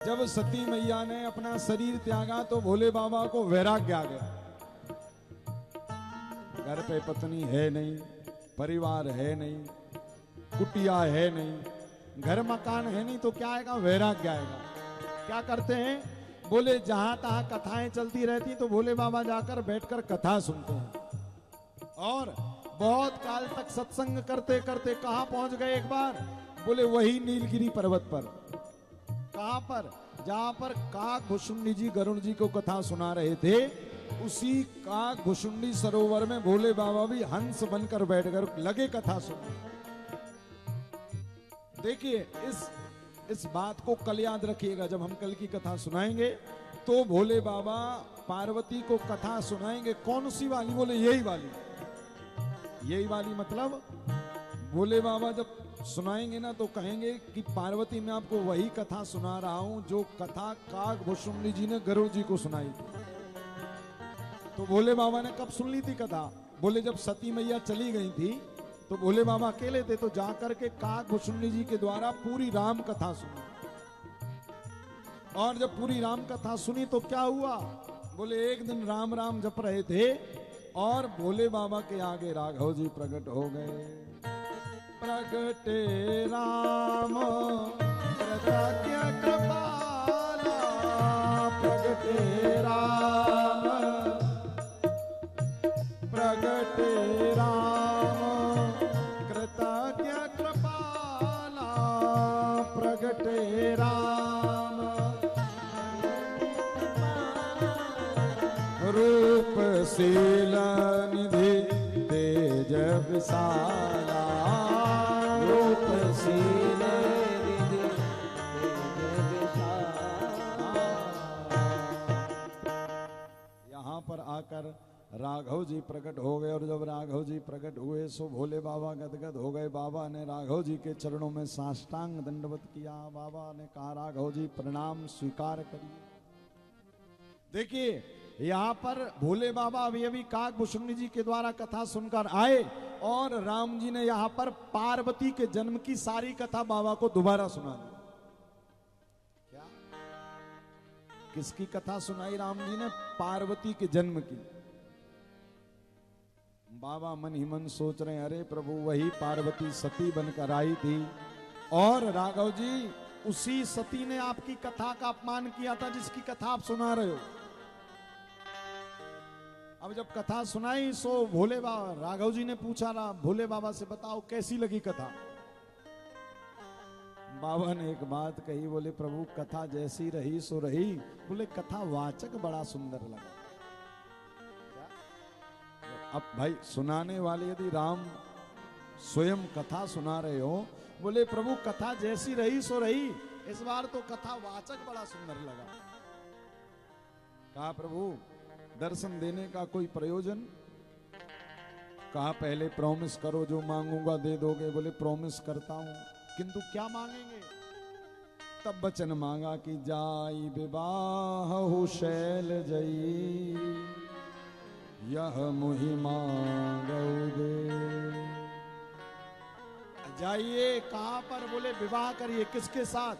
जब सती मैया ने अपना शरीर त्यागा तो भोले बाबा को वैराग्य आ गया। घर पे पत्नी है नहीं, परिवार है नहीं, कुटिया है नहीं, घर मकान है नहीं, तो क्या आएगा? वैराग्य आएगा। क्या करते हैं? बोले जहां तहां कथाएं चलती रहती तो भोले बाबा जाकर बैठकर कथा सुनते हैं। और बहुत काल तक सत्संग करते करते कहां पहुंच गए एक बार? बोले वही नीलगिरी पर्वत पर। कहां पर? जहां पर काक भुसुंडी जी गरुड़ जी को कथा सुना रहे थे, उसी काक भुसुंडी सरोवर में भोले बाबा भी हंस बनकर बैठकर लगे कथा सुनने। देखिए इस बात को कल याद रखिएगा। जब हम कल की कथा सुनाएंगे तो भोले बाबा पार्वती को कथा सुनाएंगे। कौन सी वाली? बोले यही वाली। यही वाली मतलब भोले बाबा जब सुनाएंगे ना तो कहेंगे कि पार्वती मैं आपको वही कथा सुना रहा हूं जो कथा काक भुसुंडी जी ने गरुड़ जी को सुनाई थी। तो भोले बाबा ने कब सुन ली थी कथा? बोले जब सती मैया चली गई थी तो भोले बाबा अकेले थे, तो जाकर के काक भुसुंडी जी के द्वारा पूरी राम कथा सुनी। और जब पूरी राम कथा सुनी तो क्या हुआ? बोले एक दिन राम राम जप रहे थे और भोले बाबा के आगे राघव जी प्रकट हो गए। प्रगटे राम कृतज्ञ कृपाला, प्रगटे राम, प्रगटे राम कृतज्ञ कृपाला, प्रगटे राम रूप शील निधि तेज विशाला, रूप शील निधि तेज विशाला। यहाँ पर आकर राघव जी प्रकट हो गए। और जब राघव जी प्रकट हुए सो भोले बाबा गदगद हो गए। बाबा ने राघव जी के चरणों में साष्टांग दंडवत किया। बाबा ने कहा राघव जी प्रणाम स्वीकार करिए। देखिए यहाँ पर भोले बाबा अभी अभी काक भुसुंडी जी के द्वारा कथा सुनकर आए और राम जी ने यहाँ पर पार्वती के जन्म की सारी कथा बाबा को दोबारा सुना दी। क्या? किसकी कथा सुनाई राम जी ने? पार्वती के जन्म की। बाबा मन ही मन सोच रहे हैं अरे प्रभु वही पार्वती सती बनकर आई थी और राघव जी उसी सती ने आपकी कथा का अपमान किया था जिसकी कथा आप सुना रहे हो। अब जब कथा सुनाई सो भोले बाबा, राघव जी ने पूछा भोले बाबा से बताओ कैसी लगी कथा? बाबा ने एक बात कही। बोले प्रभु कथा जैसी रही सो रही। बोले कथा वाचक बड़ा सुंदर लगा। अब भाई सुनाने वाले यदि राम स्वयं कथा सुना रहे हो, बोले प्रभु कथा जैसी रही सो रही, इस बार तो कथा वाचक बड़ा सुंदर लगा। कहा प्रभु दर्शन देने का कोई प्रयोजन? कहा पहले प्रॉमिस करो जो मांगूंगा दे दोगे। बोले प्रॉमिस करता हूं, किंतु क्या मांगेंगे? तब वचन मांगा कि जाई विवाह शैल जई, यह मुहि मांगोगे। जाइए कहां पर? बोले विवाह करिए। किसके साथ?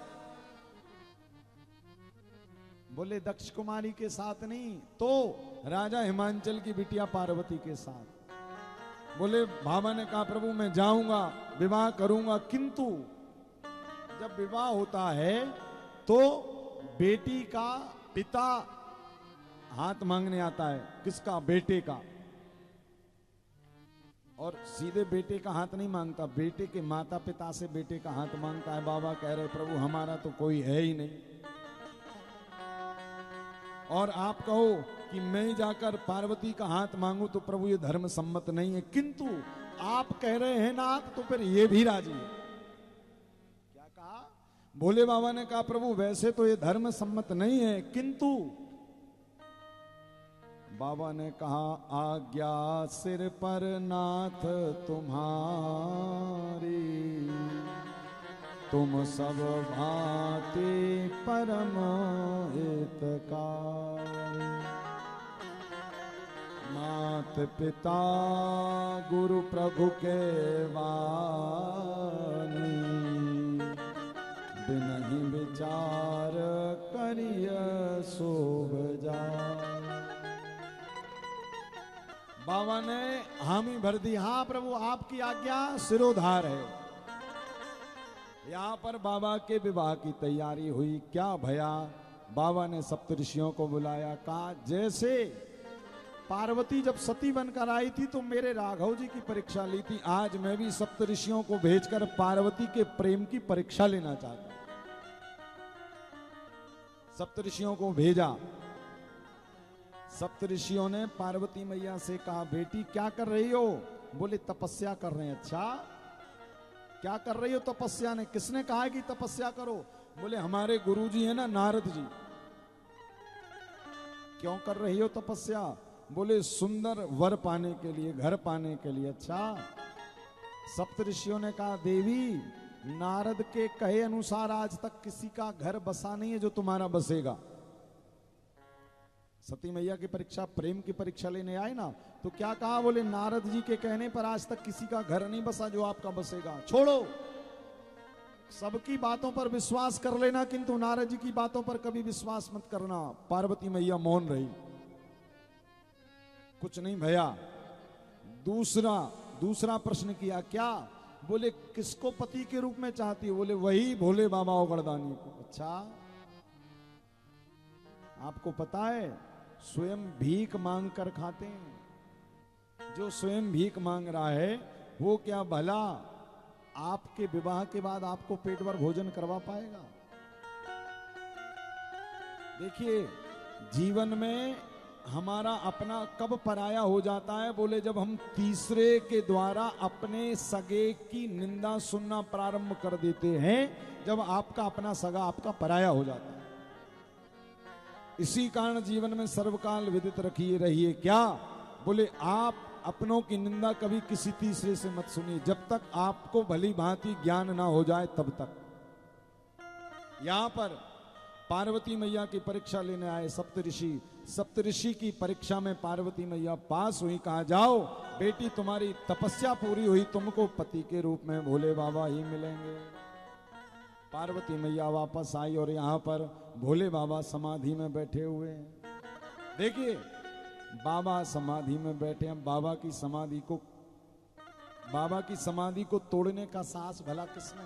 बोले दक्ष कुमारी के साथ नहीं तो राजा हिमांचल की बिटिया पार्वती के साथ। बोले बाबा ने कहा प्रभु मैं जाऊंगा विवाह करूंगा, किंतु जब विवाह होता है तो बेटी का पिता हाथ मांगने आता है। किसका? बेटे का। और सीधे बेटे का हाथ नहीं मांगता, बेटे के माता पिता से बेटे का हाथ मांगता है। बाबा कह रहे प्रभु हमारा तो कोई है ही नहीं और आप कहो कि मैं जाकर पार्वती का हाथ मांगू तो प्रभु ये धर्म सम्मत नहीं है, किंतु आप कह रहे हैं नाथ तो फिर ये भी राजी है। क्या कहा? भोले बाबा ने कहा प्रभु वैसे तो ये धर्म सम्मत नहीं है, किंतु बाबा ने कहा आज्ञा सिर पर नाथ तुम्हारी, तुम सब भांति परम हितकारी। मात पिता गुरु प्रभु के वाणी, बिनहि विचार करिय शोभ जा। बाबा ने हामी भर दी, हाँ प्रभु आपकी आज्ञा सिरोधार है। यहां पर बाबा के विवाह की तैयारी हुई। क्या भया, बाबा ने सप्तऋषियों को बुलाया, कहा जैसे पार्वती जब सती बनकर आई थी तो मेरे राघव जी की परीक्षा ली थी, आज मैं भी सप्तऋषियों को भेजकर पार्वती के प्रेम की परीक्षा लेना चाहता हूं। सप्तऋषियों को भेजा। सप्तऋषियों ने पार्वती मैया से कहा, बेटी क्या कर रही हो? बोले तपस्या कर रहे हैं। अच्छा क्या कर रही हो तपस्या? ने किसने कहा है कि तपस्या करो? बोले हमारे गुरुजी है ना नारद जी। क्यों कर रही हो तपस्या? बोले सुंदर वर पाने के लिए, घर पाने के लिए। अच्छा। सप्तऋषियों ने कहा, देवी नारद के कहे अनुसार आज तक किसी का घर बसा नहीं है जो तुम्हारा बसेगा। सती मैया की परीक्षा, प्रेम की परीक्षा लेने आए ना, तो क्या कहा? बोले नारद जी के कहने पर आज तक किसी का घर नहीं बसा जो आपका बसेगा। छोड़ो, सबकी बातों पर विश्वास कर लेना, किंतु नारद जी की बातों पर कभी विश्वास मत करना। पार्वती मैया मौन रही, कुछ नहीं भया। दूसरा प्रश्न किया, क्या? बोले किसको पति के रूप में चाहती हो? बोले वही भोले बाबा ओगड़दानी को। अच्छा, आपको पता है स्वयं भीख मांग कर खाते हैं। जो स्वयं भीख मांग रहा है वो क्या भला आपके विवाह के बाद आपको पेट भर भोजन करवा पाएगा? देखिए, जीवन में हमारा अपना कब पराया हो जाता है? बोले जब हम तीसरे के द्वारा अपने सगे की निंदा सुनना प्रारंभ कर देते हैं, जब आपका अपना सगा आपका पराया हो जाता है। इसी कारण जीवन में सर्वकाल विदित रखिए रहिए। क्या? बोले आप अपनों की निंदा कभी किसी तीसरे से मत सुनिए, जब तक आपको भली भांति ज्ञान ना हो जाए तब तक। यहां पर पार्वती मैया की परीक्षा लेने आए सप्तऋषि। सप्तऋषि की परीक्षा में पार्वती मैया पास हुई। कहा, जाओ बेटी तुम्हारी तपस्या पूरी हुई, तुमको पति के रूप में भोले बाबा ही मिलेंगे। पार्वती मैया वापस आई और यहां पर भोले बाबा समाधि में बैठे हुए हैं। देखिए, बाबा समाधि में बैठे हैं। बाबा की समाधि को तोड़ने का साहस भला किसने?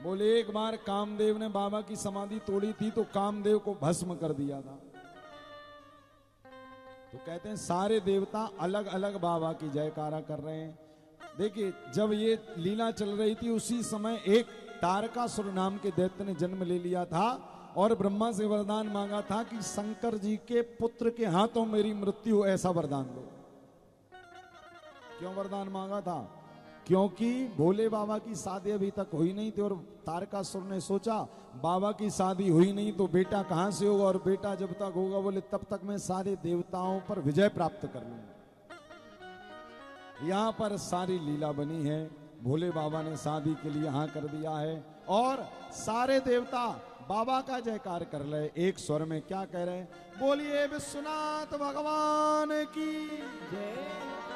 बोले एक बार कामदेव ने बाबा की समाधि तोड़ी थी तो कामदेव को भस्म कर दिया था। तो कहते हैं सारे देवता अलग अलग बाबा की जयकारा कर रहे हैं। देखिए, जब ये लीला चल रही थी उसी समय एक तारकासुर नाम के दैत्य ने जन्म ले लिया था और ब्रह्मा से वरदान मांगा था कि शंकर जी के पुत्र के हाथों मेरी मृत्यु हो, ऐसा वरदान दो। क्यों वरदान मांगा था? क्योंकि भोले बाबा की शादी अभी तक हुई नहीं थी और तारकासुर ने सोचा बाबा की शादी हुई नहीं तो बेटा कहां से होगा, और बेटा जब तक होगा बोले तब तक मैं सारे देवताओं पर विजय प्राप्त कर लूंगा। यहां पर सारी लीला बनी है। भोले बाबा ने शादी के लिए हाँ कर दिया है और सारे देवता बाबा का जयकार कर रहे। एक स्वर में क्या कह रहे? बोलिए विश्वनाथ भगवान की जय।